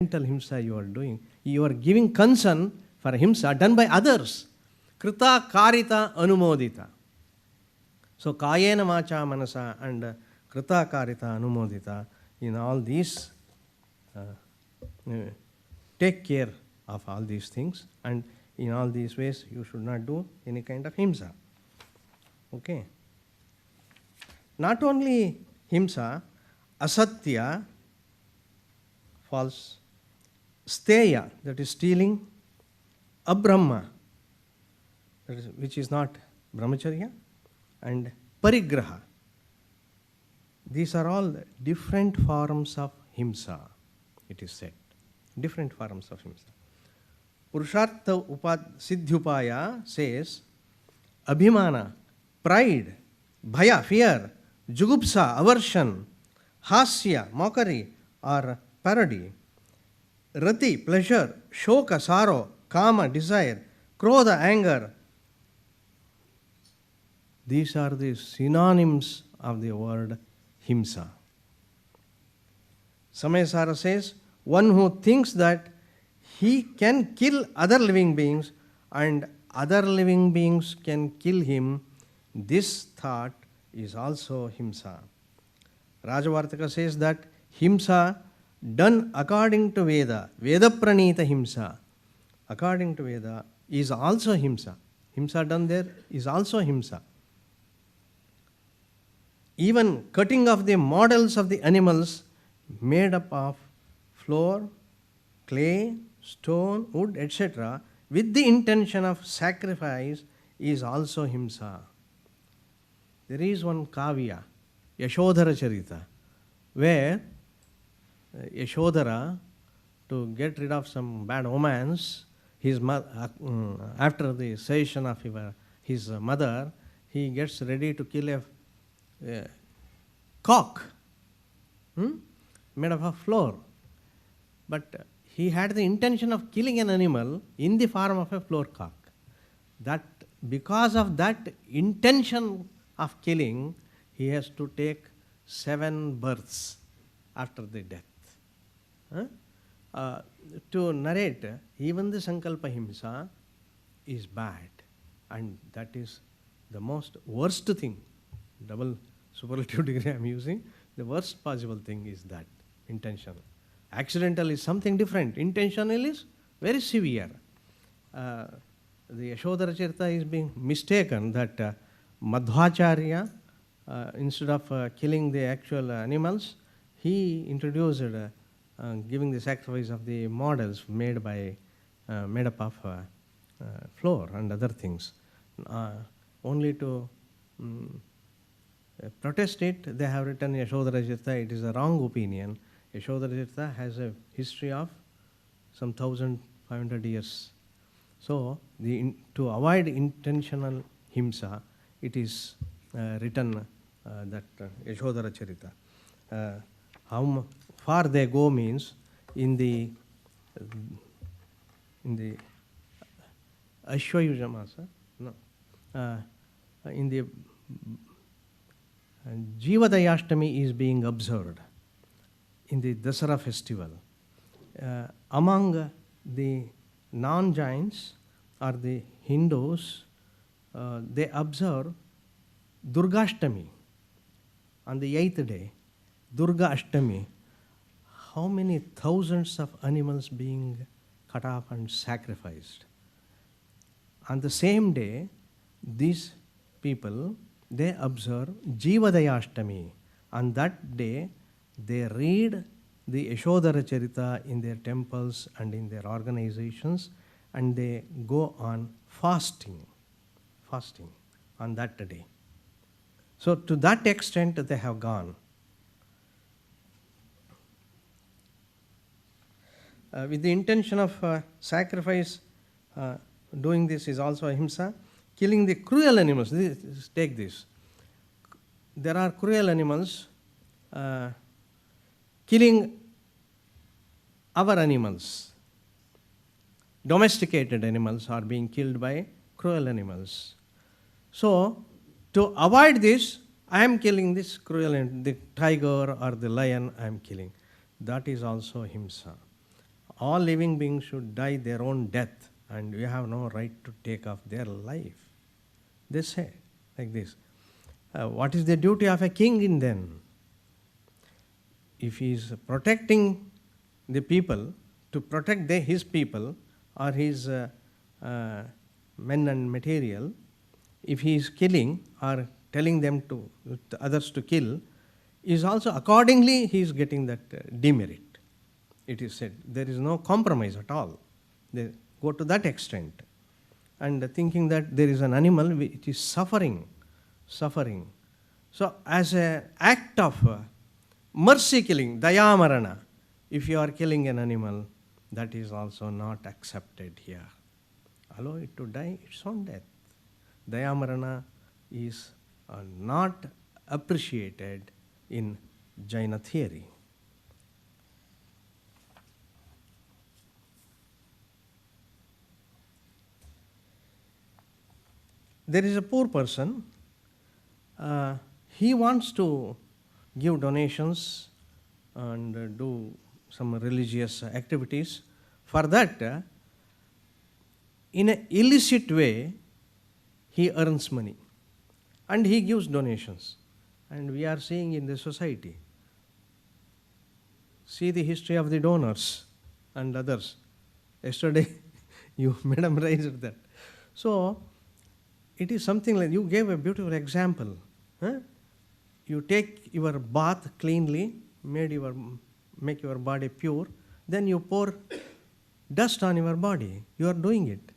mental himsa you are doing. You are giving concern for himsa done by others. Krita karita anumodita. So kayena macha manasa and krita karita anumodita, in all these take care of all these things, and in all these ways you should not do any kind of himsa. Okay. Not only himsa, asatya, false, steya, that is stealing, abrahma, that is, which is not brahmacharya, and parigraha. These are all different forms of himsa, it is said. Different forms of himsa. Purushartha Siddhyupaya says abhimana, pride, bhaya, fear, jugupsa, aversion, hasya, mockery or parody, rati, pleasure, shoka, sorrow, kama, desire, krodha, anger. These are the synonyms of the word himsa. Samayasara says, one who thinks that he can kill other living beings and other living beings can kill him, this thought is also himsa. Rajavartaka says that himsa done according to Veda, Veda pranita himsa, according to Veda, is also himsa. Himsa done there is also himsa. Even cutting of the models of the animals made up of flour, clay, stone, wood, etc., with the intention of sacrifice is also himsa. There is one kavya, Yashodhara Charita, where Yashodhara, to get rid of some bad omens, after the cessation of his mother, he gets ready to kill a cock made of a flour. But he had the intention of killing an animal in the form of a flour cock. That because of that intention of killing, he has to take 7 births after the death. To narrate, even the Sankalpa Himsa is bad, and that is the most worst thing. Double superlative degree I am using. The worst possible thing is that, intentional. Accidental is something different. Intentional is very severe. The Yashodhara Charita is being mistaken that Madhvacharya, instead of killing the actual animals, he introduced giving the sacrifice of the models made up of flour and other things. Only to protest it, they have written Yashodhara Charita. It is a wrong opinion. Yashodhara Charita has a history of some 1500 years. So, to avoid intentional himsa, it is written that Yashodhara Charita. How far they go means in the Ashwayujamasa, no, in the Jivadayashtami is being observed in the Dasara festival. Among the non-Jains or the Hindus, they observe Durgashtami on the 8th day. Durga Ashtami, how many thousands of animals being cut off and sacrificed. On the same day, these people, they observe Jivadaya Ashtami. On that day, they read the Yashodhara Charita in their temples and in their organizations, and they go on fasting on that day. So to that extent they have gone. With the intention of sacrifice, doing this is also ahimsa. Killing the cruel animals, take this. There are cruel animals, killing our animals. Domesticated animals are being killed by cruel animals. So, to avoid this, I am killing this cruel animal, the tiger or the lion I am killing. That is also himsa. all living beings should die their own death, and we have no right to take off their life. They say like this. What is the duty of a king in then? If he is protecting the people, to protect his people or his men and material, if he is killing or telling them to others to kill, is also accordingly he is getting that demerit. It is said there is no compromise at all. They go to that extent, and thinking that there is an animal which is suffering. So as an act of mercy killing, dayamarana, if you are killing an animal, that is also not accepted here. Allow it to die its own death. Dayamarana is not appreciated in Jaina theory. There is a poor person. He wants to give donations and do some religious activities. For that, in an illicit way, he earns money and he gives donations. And we are seeing in the society, see the history of the donors and others. Yesterday, you, madam, raised that. So, it is something like, you gave a beautiful example. You take your bath cleanly, make your body pure, then you pour dust on your body. You are doing it.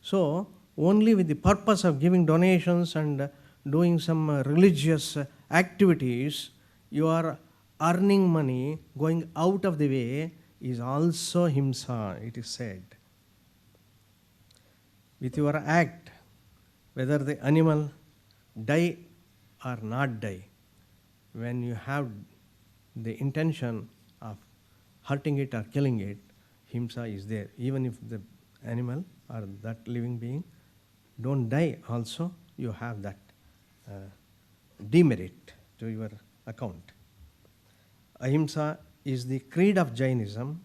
So, only with the purpose of giving donations and doing some religious activities, you are earning money, going out of the way is also himsa, it is said. With your act, whether the animal die or not die, when you have the intention of hurting it or killing it, himsa is there. Even if the animal or that living being don't die also, you have that demerit to your account. Ahimsa is the creed of Jainism.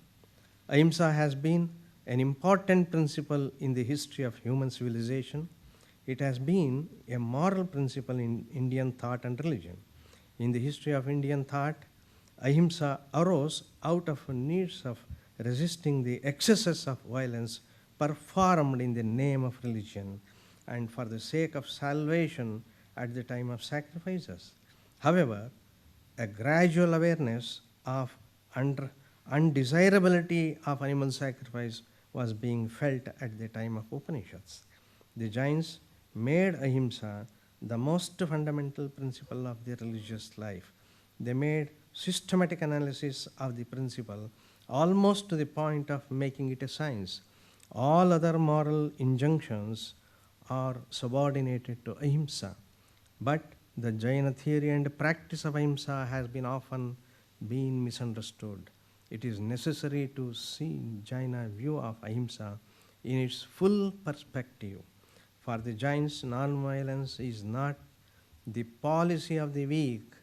Ahimsa has been an important principle in the history of human civilization. It has been a moral principle in Indian thought and religion. In the history of Indian thought, ahimsa arose out of needs of resisting the excesses of violence performed in the name of religion and for the sake of salvation at the time of sacrifices. However, a gradual awareness of undesirability of animal sacrifice was being felt at the time of Upanishads. The Jains made ahimsa the most fundamental principle of their religious life. They made systematic analysis of the principle almost to the point of making it a science. All other moral injunctions are subordinated to ahimsa. But the Jaina theory and practice of ahimsa has been often been misunderstood. It is necessary to see Jaina view of ahimsa in its full perspective. For the Jains, non-violence is not the policy of the weak.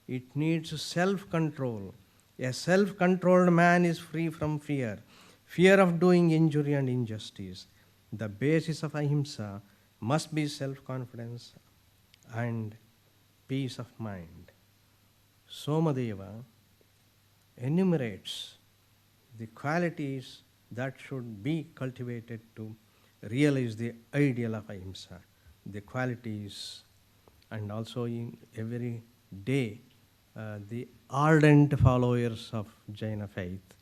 It needs self-control. A self-controlled man is free from fear of doing injury and injustice. The basis of ahimsa must be self-confidence and peace of mind. Somadeva enumerates the qualities that should be cultivated to realize the ideal of ahimsa, the qualities, and also in every day the ardent followers of Jaina faith,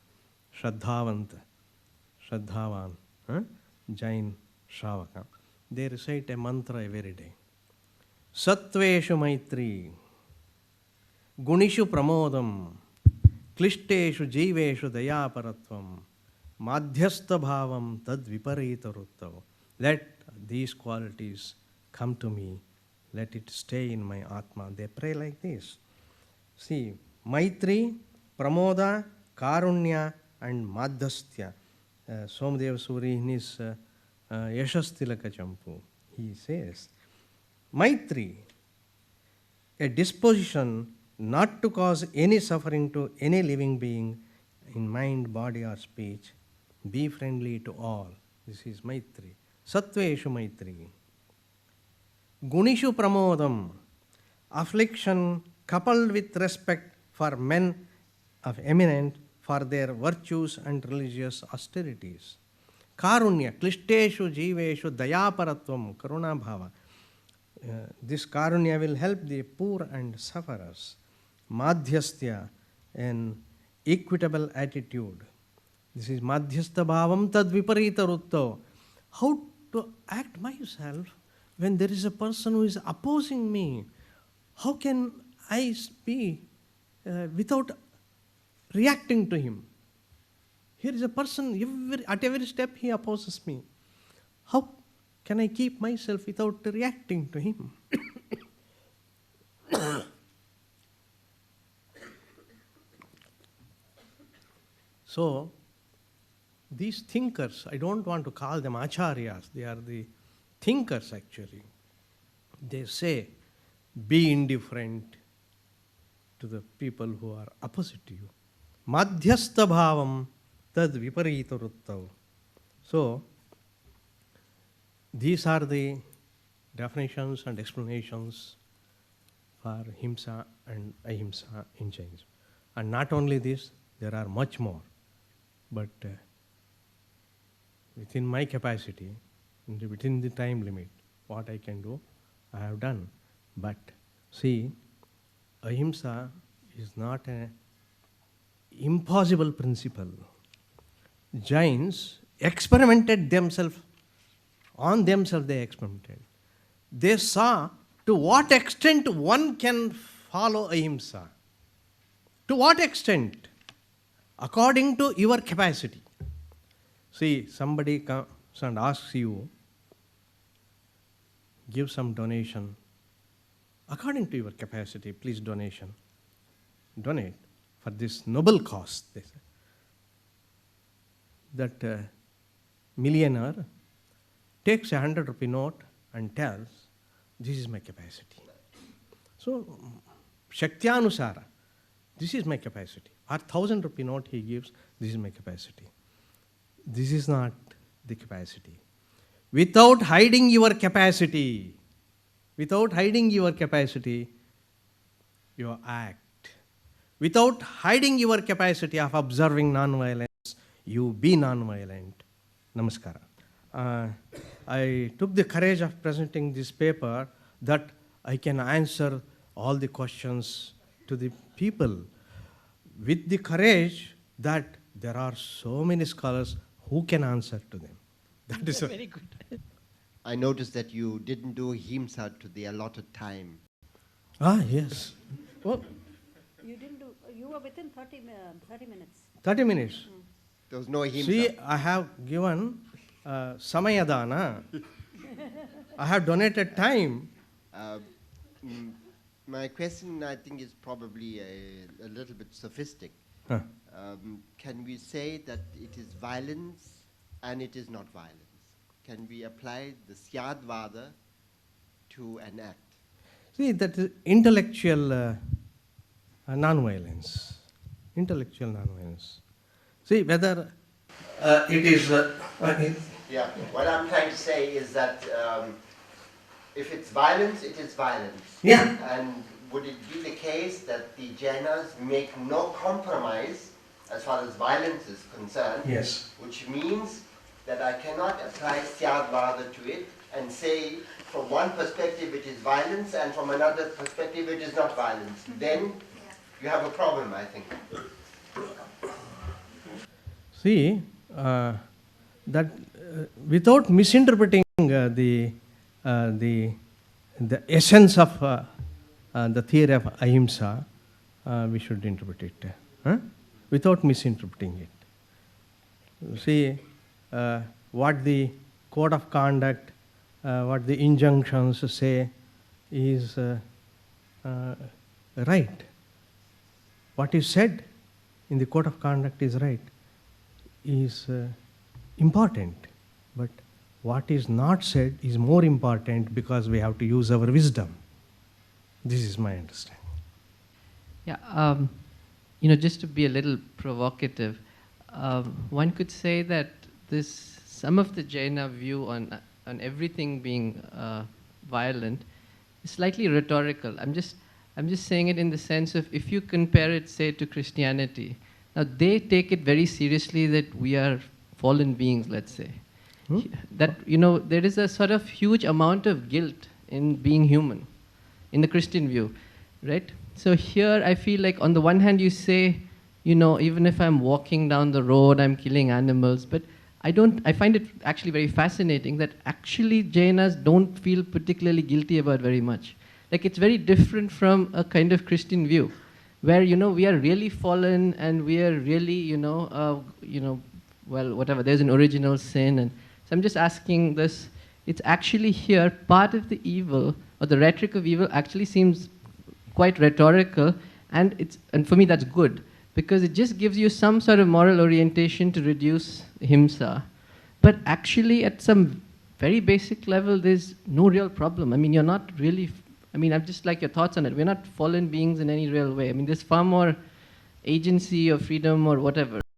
Shraddhavan, Jain Shravaka, they recite a mantra every day. Satveshu Maitri, Gunishu Pramodam, Klishteshu Jiveshu Dayaparatvam, Madhyastha Bhavam Tad Viparita Ruttav. Let these qualities come to me, let it stay in my Atma. They pray like this. See, Maitri, Pramoda, Karunya, and Madhyastya. Somadev Suri in his Yashastilaka Champu, he says, Maitri, a disposition not to cause any suffering to any living being in mind, body, or speech, Be friendly to all. This is Maitri. Satveshu Maitri. Gunishu Pramodam. Affliction coupled with respect for men of eminent for their virtues and religious austerities. Karunya, Klishteshu Jiveshu Dayaparatvam, Karuna Bhava. This Karunya will help the poor and sufferers. Madhyastya, an equitable attitude. This is Madhyastha Bhavam Tad Viparita Rutto. How to act myself when there is a person who is opposing me? How can I be without reacting to him? Here is a person, at every step he opposes me. How can I keep myself without reacting to him? So, these thinkers, I don't want to call them acharyas, they are the thinkers actually. They say, be indifferent to the people who are opposite to you. Madhyastha bhavam tad viparita ruttav. So, these are the definitions and explanations for himsa and ahimsa in Jainism. And not only this, there are much more. But within my capacity, within the time limit, what I can do, I have done. But see, ahimsa is not an impossible principle. Jains experimented themselves, on themselves they experimented. They saw to what extent one can follow ahimsa. To what extent? According to your capacity. See, somebody comes and asks you, give some donation. According to your capacity, please donate for this noble cause. They say. That millionaire takes a 100 rupee note and tells, this is my capacity. So, Shaktyanusara, this is my capacity. Or 1,000 rupee note he gives, this is my capacity. This is not the capacity. Without hiding your capacity, you act. Without hiding your capacity of observing non-violence, you be non-violent. Namaskara. I took the courage of presenting this paper that I can answer all the questions to the people with the courage that there are so many scholars who can answer to them. That is very good. I noticed that you didn't do himsa to the allotted time. Ah, yes. Oh, You didn't do, you were within 30 minutes. 30 minutes. There was no himsa. See, I have given samayadana. I have donated time. My question, I think, is probably a little bit sophistic. Huh. Can we say that it is violence and it is not violence? Can we apply the Syadvada to an act? See, that is intellectual non-violence. Intellectual non-violence. See, whether it is... Yeah, what I'm trying to say is that if it's violence, it is violence. Yeah. And would it be the case that the Jainas make no compromise as far as violence is concerned? Yes. Which means that I cannot apply Syadvada to it and say from one perspective it is violence and from another perspective it is not violence. Then you have a problem, I think. See, that without misinterpreting the essence of the theory of ahimsa, we should interpret it, without misinterpreting it. See, what the code of conduct, what the injunctions say is right. What is said in the code of conduct is right, is important. But what is not said is more important because we have to use our wisdom. This is my understanding. Yeah, just to be a little provocative, one could say that this some of the Jaina view on everything being violent is slightly rhetorical. I'm just saying it in the sense of if you compare it, say, to Christianity. Now they take it very seriously that we are fallen beings, let's say. That there is a sort of huge amount of guilt in being human, in the Christian view, right? So here I feel like on the one hand you say, even if I'm walking down the road, I'm killing animals, but I find it actually very fascinating that actually Jainas don't feel particularly guilty about very much. Like it's very different from a kind of Christian view, where we are really fallen and we are really well, whatever. There's an original sin, and so I'm just asking this. It's actually here part of the evil or the rhetoric of evil actually seems quite rhetorical, and for me that's good because it just gives you some sort of moral orientation to reduce himsa. But actually, at some very basic level, there's no real problem. I mean, you're not really. I'd just like your thoughts on it. We're not fallen beings in any real way. I mean, there's far more agency or freedom or whatever.